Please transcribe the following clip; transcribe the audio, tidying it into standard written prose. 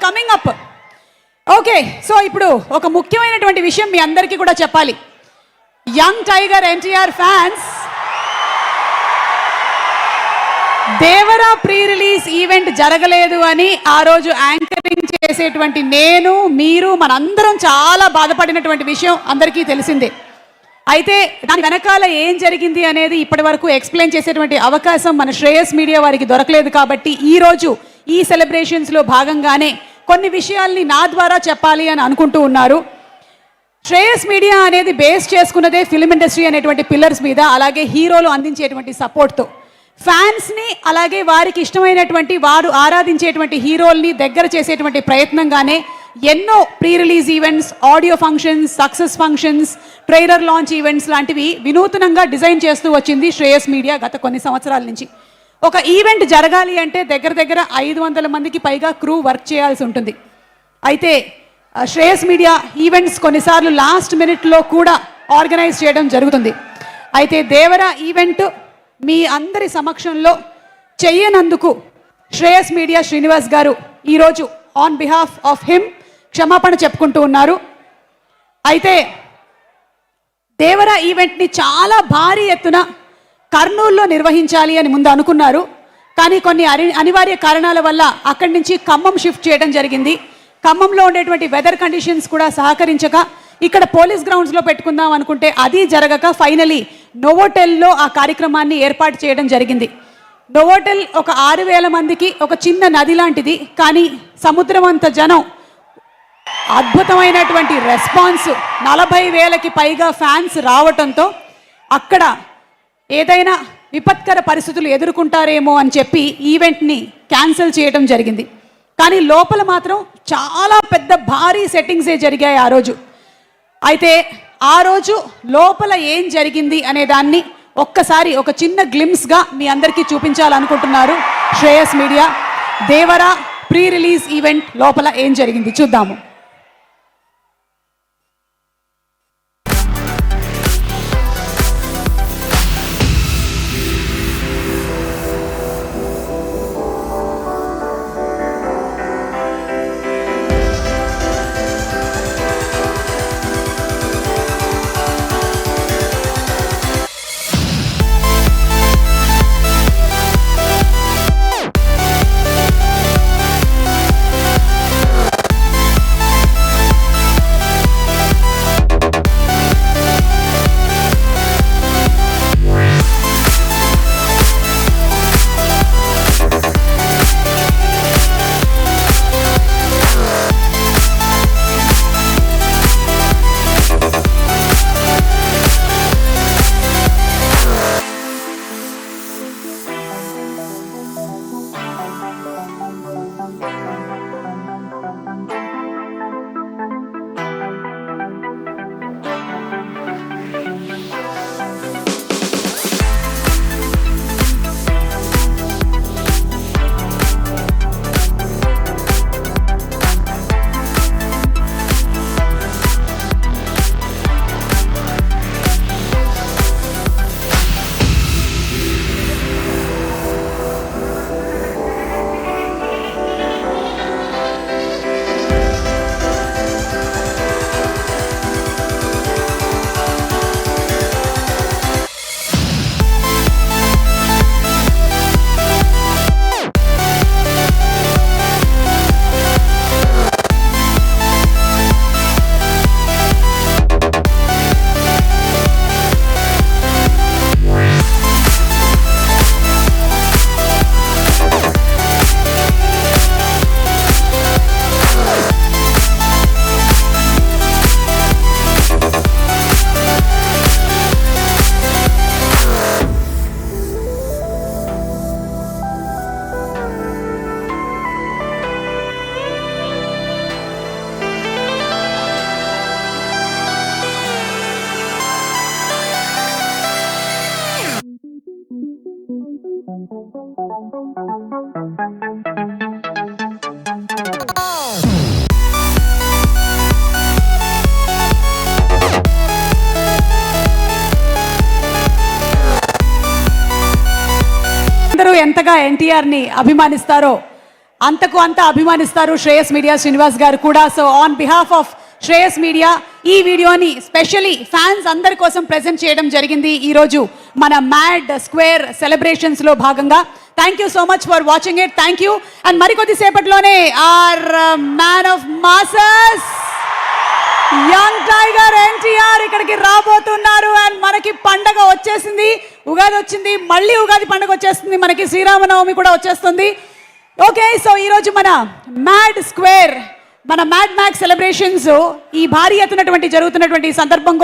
Coming up. Okay, so ఇప్పుడు ఒక ముఖ్యమైనటువంటి విషయం మీ అందరికీ కూడా చెప్పాలి. Young tiger NTR fans, Devara pre release event జరగలేదు అని ఆ రోజు యాంకరింగ్ చేసేటువంటి నేను, మీరు, మనందరం చాలా బాధపడినటువంటి విషయం అందరికీ తెలిసిందే. అయితే దాని వెనకాల ఏం జరిగింది అనేది ఇప్పటి వరకు ఎక్స్ప్లెయిన్ చేసేటువంటి అవకాశం మన శ్రేయస్ మీడియా వారికి దొరకలేదు. కాబట్టి ఈరోజు ఈ సెలబ్రేషన్స్లో భాగంగానే కొన్ని విషయాల్ని నా ద్వారా చెప్పాలి అని అనుకుంటూ ఉన్నారు. శ్రేయస్ మీడియా అనేది బేస్ చేసుకున్నదే ఫిల్మ్ ఇండస్ట్రీ అనేటువంటి పిల్లర్స్ మీద, అలాగే హీరోలు అందించేటువంటి సపోర్ట్తో ఫ్యాన్స్ని, అలాగే వారికి ఇష్టమైనటువంటి వారు ఆరాధించేటువంటి హీరోల్ని దగ్గర చేసేటువంటి ప్రయత్నంగానే ఎన్నో pre release events, audio functions, success functions, trailer launch events లాంటివి వినూత్నంగా డిజైన్ చేస్తూ వచ్చింది శ్రేయస్ మీడియా గత కొన్ని సంవత్సరాల నుంచి. ఒక ఈవెంట్ జరగాలి అంటే దగ్గర దగ్గర 500 మందికి పైగా క్రూ వర్క్ చేయాల్సి ఉంటుంది. అయితే శ్రేయస్ మీడియా ఈవెంట్స్ కొన్నిసార్లు లాస్ట్ మినిట్లో కూడా ఆర్గనైజ్ చేయడం జరుగుతుంది. అయితే దేవరా ఈవెంట్ మీ అందరి సమక్షంలో చెయ్యనందుకు శ్రేయస్ మీడియా శ్రీనివాస్ గారు ఈరోజు ఆన్ బిహాఫ్ ఆఫ్ హిమ్ క్షమాపణ చెప్పుకుంటూ ఉన్నారు. అయితే దేవరా ఈవెంట్ని చాలా భారీ ఎత్తున కర్నూలులో నిర్వహించాలి అని ముందు అనుకున్నారు. కానీ కొన్ని అనివార్య కారణాల వల్ల అక్కడి నుంచి ఖమ్మం షిఫ్ట్ చేయడం జరిగింది. ఖమ్మంలో ఉండేటువంటి వెదర్ కండిషన్స్ కూడా సహకరించక ఇక్కడ పోలీస్ గ్రౌండ్స్లో పెట్టుకుందాం అనుకుంటే అది జరగక ఫైనలీ నోవోటెల్లో ఆ కార్యక్రమాన్ని ఏర్పాటు చేయడం జరిగింది. నోవోటెల్ ఒక 6000 మందికి ఒక చిన్న నది లాంటిది, కానీ సముద్రం అంత జనం, అద్భుతమైనటువంటి రెస్పాన్స్, 40,000కి పైగా ఫ్యాన్స్ రావటంతో అక్కడ ఏదైనా విపత్కర పరిస్థితులు ఎదుర్కొంటారేమో అని చెప్పి ఈవెంట్ని క్యాన్సిల్ చేయడం జరిగింది. కానీ లోపల మాత్రం చాలా పెద్ద భారీ సెట్టింగ్సే జరిగాయి ఆ రోజు. అయితే ఆ రోజు లోపల ఏం జరిగింది అనే దాన్ని ఒక్కసారి ఒక చిన్న గ్లిమ్స్గా మీ అందరికీ చూపించాలనుకుంటున్నారు Shreyas media. Devara pre release event లోపల ఏం జరిగింది చూద్దాము. ఎంతగా ఎన్టీఆర్ని అభిమానిస్తారో అంతకు అంత అభిమానిస్తారు శ్రేయస్ మీడియా శ్రీనివాస్ గారు కూడా. So on behalf of Shreyas media ఈ వీడియోని స్పెషలీ ఫ్యాన్స్ అందరి కోసం ప్రెజెంట్ చేయడం జరిగింది ఈరోజు మన మ్యాడ్ స్క్వేర్ సెలబ్రేషన్స్లో భాగంగా. Thank you so much for watching it. Thank you. And మరికొద్ది సేపట్లోనే our man of masses young tiger NTR ఇక్కడికి రాబోతున్నారు. అండ్ మనకి పండగ వచ్చేసింది, ఉగాది వచ్చింది, మళ్ళీ ఉగాది పండగ వచ్చేస్తుంది, మనకి శ్రీరామనవమి కూడా వచ్చేస్తుంది. ఓకే, సో ఈరోజు మన మ్యాడ్ స్క్వేర్, మన మ్యాడ్ మ్యాక్స్ సెలబ్రేషన్స్ ఈ భారీ ఎత్తునటువంటి జరుగుతున్నటువంటి సందర్భంగా